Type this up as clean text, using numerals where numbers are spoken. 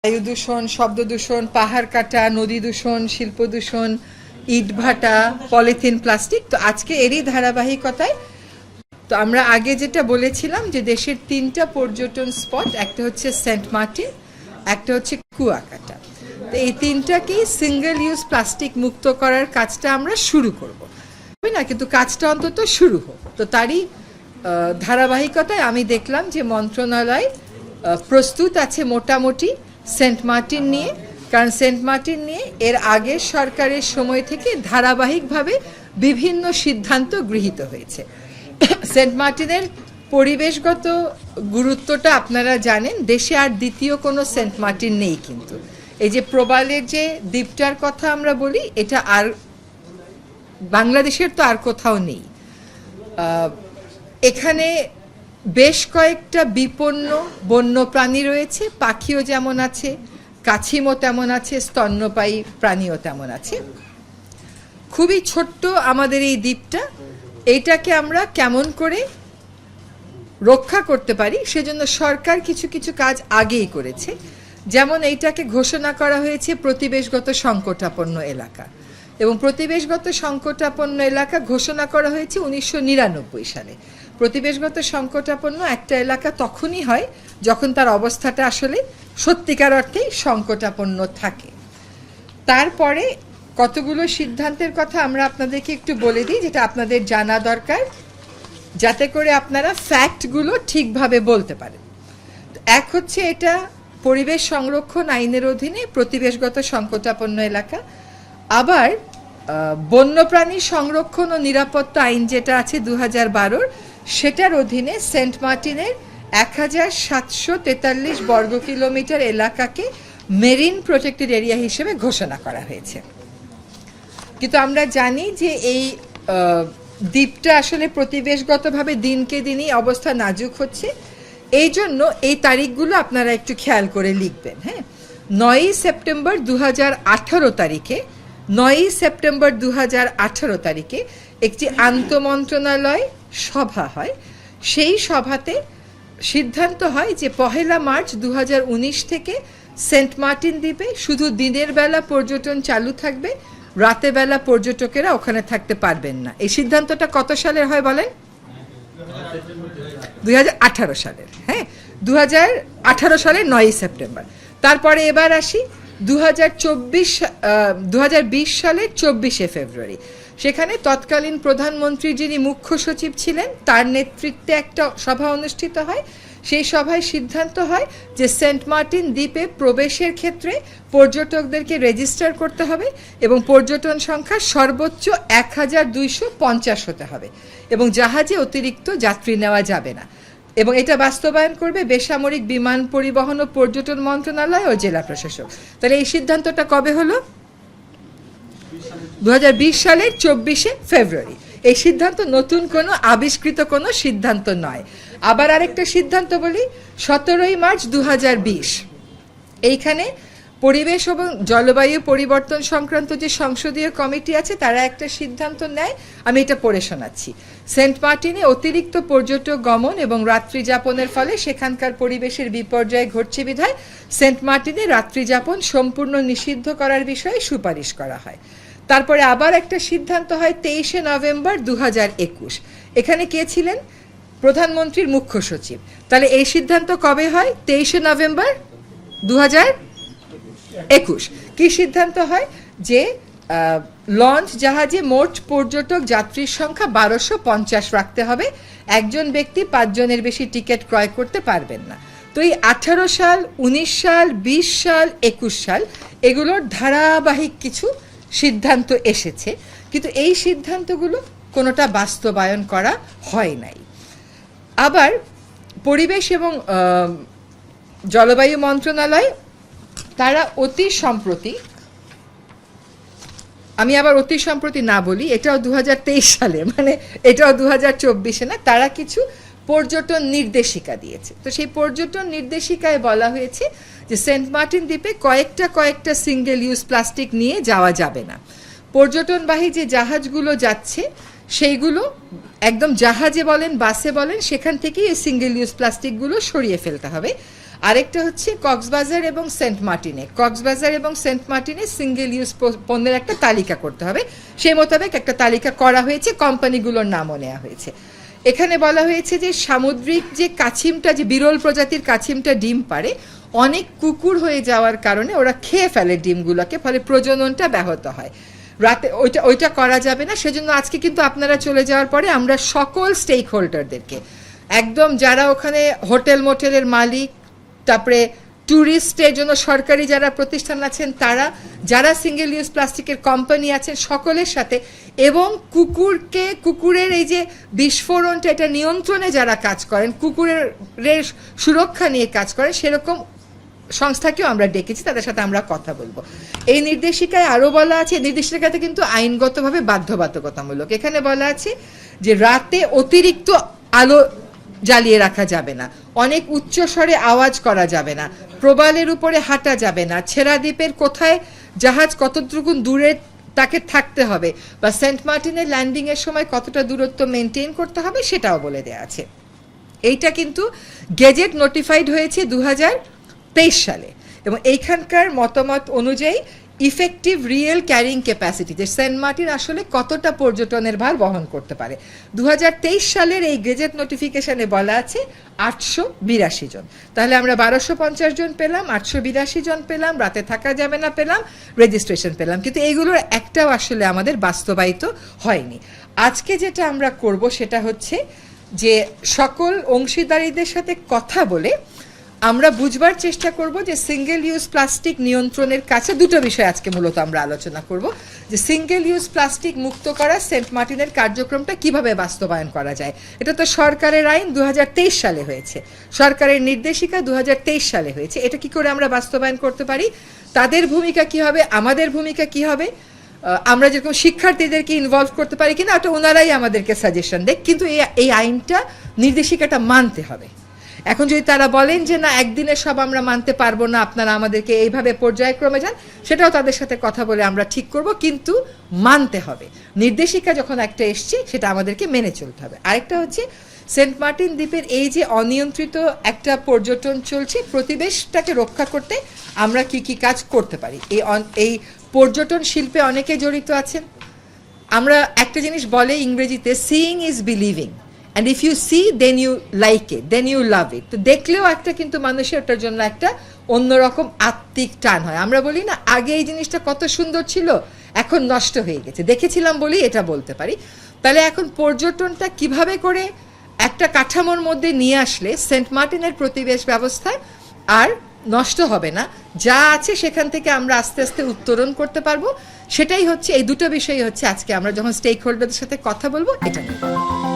বায়ু দূষণ, শব্দ দূষণ, পাহাড় কাটা, নদী দূষণ, শিল্প দূষণ, ইটভাটা, পলিথিন, প্লাস্টিক। তো আজকে এরই ধারাবাহিকতায় তো আমরা আগে যেটা বলেছিলাম যে দেশের 3টা পর্যটন স্পট, একটা হচ্ছে সেন্ট মার্টিন, একটা হচ্ছে কুয়াকাটা। তো এই 3টাকেই সিঙ্গেল ইউজ প্লাস্টিক মুক্ত করার কাজটা আমরা শুরু করব না, কিন্তু কাজটা অন্তত শুরু হোক। তো তারই ধারাবাহিকতায় আমি দেখলাম যে মন্ত্রণালয় প্রস্তুত আছে মোটামুটি সেন্ট মার্টিন নিয়ে, কারণ সেন্ট মার্টিন নিয়ে এর আগের সরকারের সময় থেকে ধারাবাহিকভাবে বিভিন্ন সিদ্ধান্ত গৃহীত হয়েছে। সেন্ট মার্টিনের পরিবেশগত গুরুত্বটা আপনারা জানেন, দেশে আর দ্বিতীয় কোনো সেন্ট মার্টিন নেই। কিন্তু এই যে প্রবালের যে দ্বীপটার কথা আমরা বলি, এটা আর বাংলাদেশের তো আর কোথাও নেই। এখানে বেশ কয়েকটা বিপন্ন বন্য প্রাণী রয়েছে, পাখিও যেমন আছে, কাছিমও তেমন আছে, স্তন্যপায়ী প্রাণীও তেমন আছে। খুবই ছোট্ট আমাদের এই দ্বীপটা, এইটাকে আমরা কেমন করে রক্ষা করতে পারি সেজন্য সরকার কিছু কিছু কাজ আগেই করেছে। যেমন এইটাকে ঘোষণা করা হয়েছে প্রতিবেশগত সংকটাপন্ন এলাকা, এবং প্রতিবেশগত সংকটাপন্ন এলাকা ঘোষণা করা হয়েছে 1999 সালে। প্রতিবেশগত সংকটাপন্ন একটা এলাকা তখনই হয় যখন তার অবস্থাটা আসলে সত্যিকার অর্থেই সংকটাপন্ন থাকে। তারপরে কতগুলো সিদ্ধান্তের কথা আমরা আপনাদেরকে একটু বলে দিই, যেটা আপনাদের জানা দরকার, যাতে করে আপনারা ফ্যাক্টগুলো ঠিকভাবে বলতে পারেন। এক হচ্ছে, এটা পরিবেশ সংরক্ষণ আইনের অধীনে প্রতিবেশগত সংকটাপন্ন এলাকা। আবার বন্যপ্রাণী সংরক্ষণ ও নিরাপত্তা আইন যেটা আছে 2012, সেটার অধীনে সেন্ট মার্টিনের 1743 বর্গ কিলোমিটার এলাকাকে মেরিন প্রোটেক্টেড এরিয়া হিসেবে ঘোষণা করা হয়েছে। কিন্তু আমরা জানি যে এই দ্বীপটা আসলে প্রতিবেশগতভাবে দিনকে দিনই অবস্থা নাজুক হচ্ছে। এই জন্য এই তারিখগুলো আপনারা একটু খেয়াল করে লিখবেন। হ্যাঁ, 9 সেপ্টেম্বর 2018 তারিখে 9 সেপ্টেম্বর 2018 তারিখে একটি আন্তঃমন্ত্রণালয় সভা হয়। সেই সভাতে সিদ্ধান্ত হয় যে 1 মার্চ 2019 থেকে সেন্ট মার্টিন দ্বীপে শুধু দিনের বেলা পর্যটন চালু থাকবে, রাতে বেলা পর্যটকেরা ওখানে থাকতে পারবেন না। এই সিদ্ধান্তটা কত সালের হয় বলেন? 2018 সালের। হ্যাঁ, 2018 সালের 9 সেপ্টেম্বর। তারপরে এবার আসি 2020 সালের 24 ফেব্রুয়ারি। সেখানে তৎকালীন প্রধানমন্ত্রী যিনি মুখ্য সচিব ছিলেন, তার নেতৃত্বে একটা সভা অনুষ্ঠিত হয়। সেই সভায় সিদ্ধান্ত হয় যে সেন্ট মার্টিন দ্বীপে প্রবেশের ক্ষেত্রে পর্যটকদেরকে রেজিস্টার করতে হবে এবং পর্যটন সংখ্যা সর্বোচ্চ 1250 হতে হবে, এবং জাহাজে অতিরিক্ত যাত্রী নেওয়া যাবে না। এবং এটা বাস্তবায়ন করবে বেসামরিক বিমান পরিবহন ও পর্যটন মন্ত্রণালয় ও জেলা প্রশাসক। তাহলে এই সিদ্ধান্তটা কবে হলো? 2020 সালের 24 ফেব্রুয়ারি। এই সিদ্ধান্ত নতুন কোনো আবিষ্কৃত কোনো সিদ্ধান্ত নয়। আবার আরেকটা সিদ্ধান্ত বলি, 17 মার্চ 2020 এইখানে পরিবেশ এবং জলবায়ু পরিবর্তন সংক্রান্ত যে সংসদীয় কমিটি আছে, তারা একটা সিদ্ধান্ত নেয়। আমি এটা পড়ে শোনাচ্ছি। সেন্ট মার্টিনে অতিরিক্ত পর্যটক গমন এবং রাত্রি যাপনের ফলে সেখানকার পরিবেশের বিপর্যয় ঘটছে বিধায় সেন্ট মার্টিনে রাত্রি যাপন সম্পূর্ণ নিষিদ্ধ করার বিষয়ে সুপারিশ করা হয়। তারপরে আবার একটা সিদ্ধান্ত হয় 23 নভেম্বর 2021। এখানে কে ছিলেন? প্রধানমন্ত্রীর মুখ্য সচিব। তাহলে এই সিদ্ধান্ত কবে হয়? 23 নভেম্বর 2021। কি সিদ্ধান্ত হয়? যে লঞ্চ জাহাজে মোট পর্যটক যাত্রীর সংখ্যা 1250 রাখতে হবে। একজন ব্যক্তি 5 জনের বেশি টিকিট ক্রয় করতে পারবেন না। তো এই 18 সাল, 19 সাল, 20 সাল, 21 সাল এগুলোর ধারাবাহিক কিছু সিদ্ধান্ত এসেছে, কিন্তু এই সিদ্ধান্তগুলো কোনোটা বাস্তবায়ন করা হয় নাই। আবার পরিবেশ এবং জলবায়ু মন্ত্রণালয় তারা অতি সম্প্রতি, আমি আবার অতি সম্প্রতি না বলি, এটাও 2023 সালে, মানে এটাও 2024 না, তারা কিছু পর্যটন নির্দেশিকা দিয়েছে। তো সেই পর্যটন নির্দেশিকায় বলা হয়েছে যে সেন্ট মার্টিন দ্বীপে কয়েকটা সিঙ্গেল ইউজ প্লাস্টিক নিয়ে যাওয়া যাবে না। পর্যটনবাহী যে জাহাজগুলো যাচ্ছে সেইগুলো একদম জাহাজে বলেন, বাসে বলেন, সেখান থেকেই এই সিঙ্গেল ইউজ প্লাস্টিকগুলো সরিয়ে ফেলতে হবে। আরেকটা হচ্ছে কক্সবাজার এবং সেন্ট মার্টিনে সিঙ্গেল ইউজ পণ্যের একটা তালিকা করতে হবে, সেই মোতাবেক একটা তালিকা করা হয়েছে, কোম্পানিগুলোর নামও নেওয়া হয়েছে। এখানে বলা হয়েছে যে সামুদ্রিক যে কাছিমটা, যে বিরল প্রজাতির কাছিমটা ডিম পারে, অনেক কুকুর হয়ে যাওয়ার কারণে ওরা খেয়ে ফেলে ডিমগুলোকে, ফলে প্রজননটা ব্যাহত হয়। রাতে ওইটা করা যাবে না। সেজন্য আজকে কিন্তু আপনারা চলে যাওয়ার পরে আমরা সকল স্টেক হোল্ডারদেরকে, একদম যারা ওখানে হোটেল মোটেলের মালিক, তারপরে ট্যুরিস্টের জন্য সরকারি যারা প্রতিষ্ঠান আছেন তারা, যারা সিঙ্গেল ইউজ প্লাস্টিকের কোম্পানি আছেন, সকলের সাথে, এবং কুকুরের এই যে বিস্ফোরণটা এটা নিয়ন্ত্রণে যারা কাজ করেন, কুকুরের সুরক্ষা নিয়ে কাজ করেন, সেরকম সংস্থাকেও আমরা ডেকেছি, তাদের সাথে আমরা কথা বলবো। এই নির্দেশিকায় আরও বলা আছে, নির্দেশিকাতে কিন্তু আইনগতভাবে বাধ্যবাধকতামূলক। এখানে বলা আছে যে রাতে অতিরিক্ত আলো জ্বালিয়ে রাখা যাবে না, অনেক উচ্চ স্বরে আওয়াজ করা যাবে না, প্রবালের উপরে হাঁটা যাবে না, ছেড়া দ্বীপের কোথায় জাহাজ কতটুকু দূরে তাকে থাকতে হবে, বা সেন্ট মার্টিনের ল্যান্ডিংয়ের সময় কতটা দূরত্ব মেনটেন করতে হবে, সেটাও বলে দেওয়া আছে। এইটা কিন্তু গেজেট নোটিফাইড হয়েছে 2023 সালে, এবং এইখানকার মতামত অনুযায়ী ইফেক্টিভ রিয়েল ক্যারিং ক্যাপাসিটি, যে সেন্ট মার্টিন আসলে কতটা পর্যটনের ভার বহন করতে পারে, 2023 সালের এই গেজেট নোটিফিকেশনে বলা আছে 882 জন। তাহলে আমরা 1250 জন পেলাম, 882 জন পেলাম, রাতে থাকা যাবে না পেলাম, রেজিস্ট্রেশন পেলাম, কিন্তু এইগুলোর একটাও আসলে আমাদের বাস্তবায়িত হয়নি। আজকে যেটা আমরা করব সেটা হচ্ছে যে সকল অংশীদারীদের সাথে কথা বলে আমরা বুঝবার চেষ্টা করব যে সিঙ্গেল ইউজ প্লাস্টিক নিয়ন্ত্রণের কাছে দুটো বিষয় আজকে মূলত আমরা আলোচনা করব, যে সিঙ্গেল ইউজ প্লাস্টিক মুক্ত করা সেন্ট মার্টিনের কার্যক্রমটা কিভাবে বাস্তবায়ন করা যায়। এটা তো সরকারের আইন 2023 সালে হয়েছে, সরকারের নির্দেশিকা 2023 সালে হয়েছে, এটা কি করে আমরা বাস্তবায়ন করতে পারি, তাদের ভূমিকা কি হবে, আমাদের ভূমিকা কি হবে, আমরা যেরকম শিক্ষার্থীদেরকে ইনভলভ করতে পারি কিনা, ওটা ওনারাই আমাদেরকে সাজেশন দেয়, কিন্তু এই আইনটা, নির্দেশিকাটা মানতে হবে। এখন যদি তারা বলেন যে না, একদিনে সব আমরা মানতে পারবো না, আপনারা আমাদেরকে এইভাবে পর্যায়ক্রমে যান, সেটাও তাদের সাথে কথা বলে আমরা ঠিক করব, কিন্তু মানতে হবে। নির্দেশিকা যখন একটা এসছে সেটা আমাদেরকে মেনে চলতে হবে। আরেকটা হচ্ছে সেন্ট মার্টিন দ্বীপের এই যে অনিয়ন্ত্রিত একটা পর্যটন চলছে, প্রতিবেশটাকে রক্ষা করতে আমরা কি কি কাজ করতে পারি। এই পর্যটন শিল্পে অনেকে জড়িত আছেন। আমরা একটা জিনিস বলে ইংরেজিতে, seeing is believing, and if you see then you like it, then you love it. তো দেখলেও একটা কিন্তু মানুষের ওটার জন্য একটা অন্যরকম আত্মিক টান হয়। আমরা বলি না, আগে এই জিনিসটা কত সুন্দর ছিল, এখন নষ্ট হয়ে গেছে, দেখেছিলাম বলেই এটা বলতে পারি। তাহলে এখন পর্যটনটা কিভাবে করে একটা কাঠামোর মধ্যে নিয়ে আসলে সেন্ট মার্টিনের পরিবেশ ব্যবস্থায় আর নষ্ট হবে না, যা আছে সেখান থেকে আমরা আস্তে আস্তে উত্তরণ করতে পারবো, সেটাই হচ্ছে, এই দুটো বিষয়ই হচ্ছে আজকে আমরা যখন স্টেক হোল্ডারদের সাথে কথা বলবো এটা নিয়ে।